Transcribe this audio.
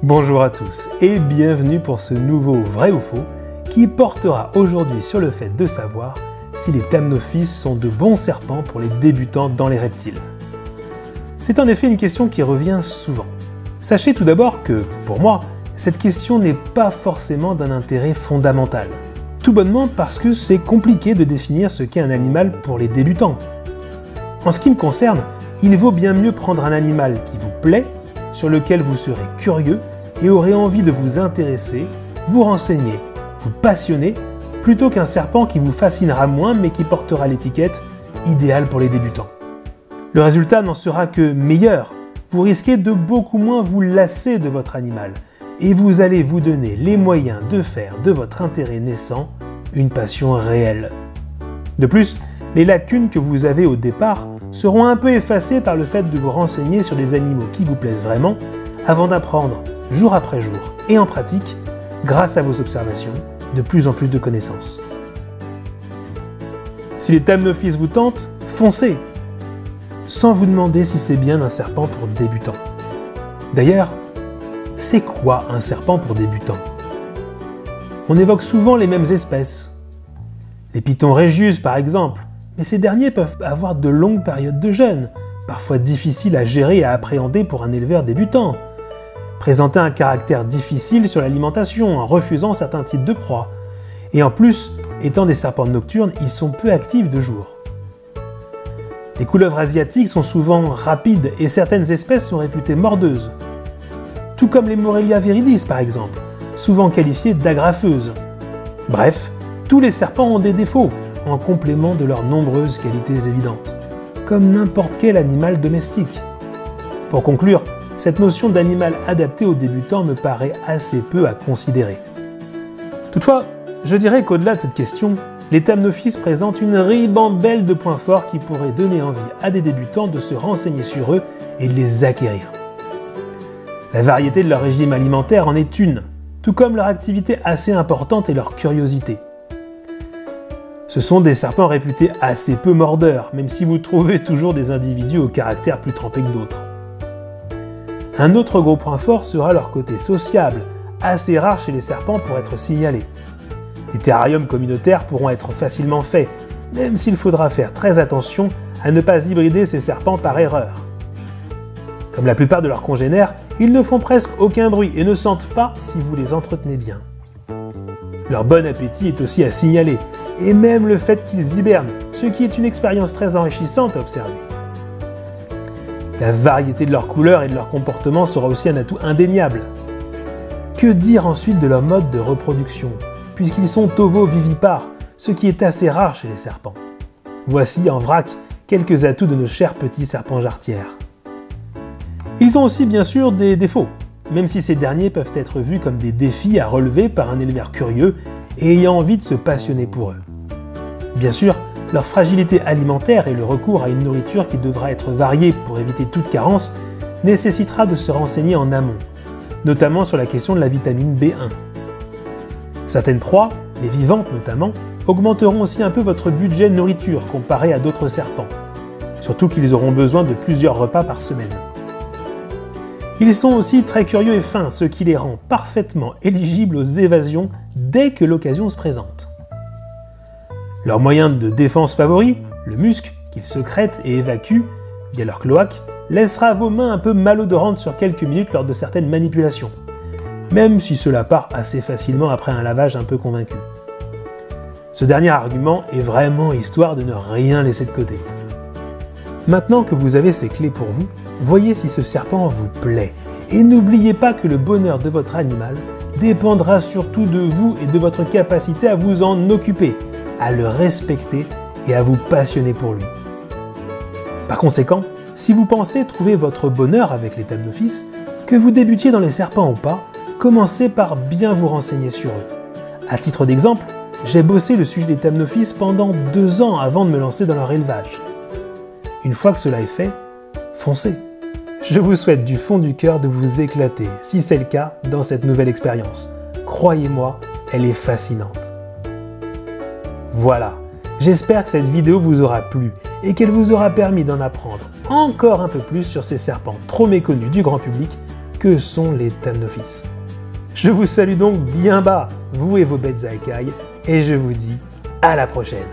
Bonjour à tous et bienvenue pour ce nouveau Vrai ou Faux qui portera aujourd'hui sur le fait de savoir si les Thamnophis sont de bons serpents pour les débutants dans les reptiles. C'est en effet une question qui revient souvent. Sachez tout d'abord que, pour moi, cette question n'est pas forcément d'un intérêt fondamental. Tout bonnement parce que c'est compliqué de définir ce qu'est un animal pour les débutants. En ce qui me concerne, il vaut bien mieux prendre un animal qui vous plaît, sur lequel vous serez curieux et aurez envie de vous intéresser, vous renseigner, vous passionner, plutôt qu'un serpent qui vous fascinera moins mais qui portera l'étiquette « idéal pour les débutants ». Le résultat n'en sera que meilleur. Vous risquez de beaucoup moins vous lasser de votre animal et vous allez vous donner les moyens de faire de votre intérêt naissant une passion réelle. De plus, les lacunes que vous avez au départ seront un peu effacées par le fait de vous renseigner sur les animaux qui vous plaisent vraiment avant d'apprendre jour après jour et en pratique, grâce à vos observations, de plus en plus de connaissances. Si les Thamnophis vous tentent, foncez, sans vous demander si c'est bien un serpent pour débutants. D'ailleurs, c'est quoi un serpent pour débutants? On évoque souvent les mêmes espèces. Les Pythons Regius par exemple, mais ces derniers peuvent avoir de longues périodes de jeûne, parfois difficiles à gérer et à appréhender pour un éleveur débutant. Présenter un caractère difficile sur l'alimentation en refusant certains types de proies. Et en plus, étant des serpents nocturnes, ils sont peu actifs de jour. Les couleuvres asiatiques sont souvent rapides et certaines espèces sont réputées mordeuses. Tout comme les Morelia viridis par exemple, souvent qualifiées d'agrafeuses. Bref, tous les serpents ont des défauts, en complément de leurs nombreuses qualités évidentes, comme n'importe quel animal domestique. Pour conclure, cette notion d'animal adapté aux débutants me paraît assez peu à considérer. Toutefois, je dirais qu'au-delà de cette question, les Thamnophis présentent une ribambelle de points forts qui pourraient donner envie à des débutants de se renseigner sur eux et de les acquérir. La variété de leur régime alimentaire en est une, tout comme leur activité assez importante et leur curiosité. Ce sont des serpents réputés assez peu mordeurs, même si vous trouvez toujours des individus au caractère plus trempé que d'autres. Un autre gros point fort sera leur côté sociable, assez rare chez les serpents pour être signalé. Les terrariums communautaires pourront être facilement faits, même s'il faudra faire très attention à ne pas hybrider ces serpents par erreur. Comme la plupart de leurs congénères, ils ne font presque aucun bruit et ne sentent pas si vous les entretenez bien. Leur bon appétit est aussi à signaler, et même le fait qu'ils hibernent, ce qui est une expérience très enrichissante à observer. La variété de leurs couleurs et de leur comportement sera aussi un atout indéniable. Que dire ensuite de leur mode de reproduction, puisqu'ils sont ovovivipares, ce qui est assez rare chez les serpents. Voici en vrac quelques atouts de nos chers petits serpents jarretières. Ils ont aussi bien sûr des défauts, même si ces derniers peuvent être vus comme des défis à relever par un éleveur curieux et ayant envie de se passionner pour eux. Bien sûr, leur fragilité alimentaire et le recours à une nourriture qui devra être variée pour éviter toute carence nécessitera de se renseigner en amont, notamment sur la question de la vitamine B1. Certaines proies, les vivantes notamment, augmenteront aussi un peu votre budget de nourriture comparé à d'autres serpents, surtout qu'ils auront besoin de plusieurs repas par semaine. Ils sont aussi très curieux et fins, ce qui les rend parfaitement éligibles aux évasions dès que l'occasion se présente. Leur moyen de défense favori, le musc, qu'ils secrètent et évacuent via leur cloaque, laissera vos mains un peu malodorantes sur quelques minutes lors de certaines manipulations, même si cela part assez facilement après un lavage un peu convaincu. Ce dernier argument est vraiment histoire de ne rien laisser de côté. Maintenant que vous avez ces clés pour vous, voyez si ce serpent vous plaît, et n'oubliez pas que le bonheur de votre animal dépendra surtout de vous et de votre capacité à vous en occuper, à le respecter et à vous passionner pour lui. Par conséquent, si vous pensez trouver votre bonheur avec les Thamnophis, que vous débutiez dans les serpents ou pas, commencez par bien vous renseigner sur eux. À titre d'exemple, j'ai bossé le sujet des Thamnophis pendant 2 ans avant de me lancer dans leur élevage. Une fois que cela est fait, foncez. Je vous souhaite du fond du cœur de vous éclater, si c'est le cas, dans cette nouvelle expérience. Croyez-moi, elle est fascinante. Voilà, j'espère que cette vidéo vous aura plu et qu'elle vous aura permis d'en apprendre encore un peu plus sur ces serpents trop méconnus du grand public que sont les Thalnofis. Je vous salue donc bien bas, vous et vos bêtes à écailles, et je vous dis à la prochaine.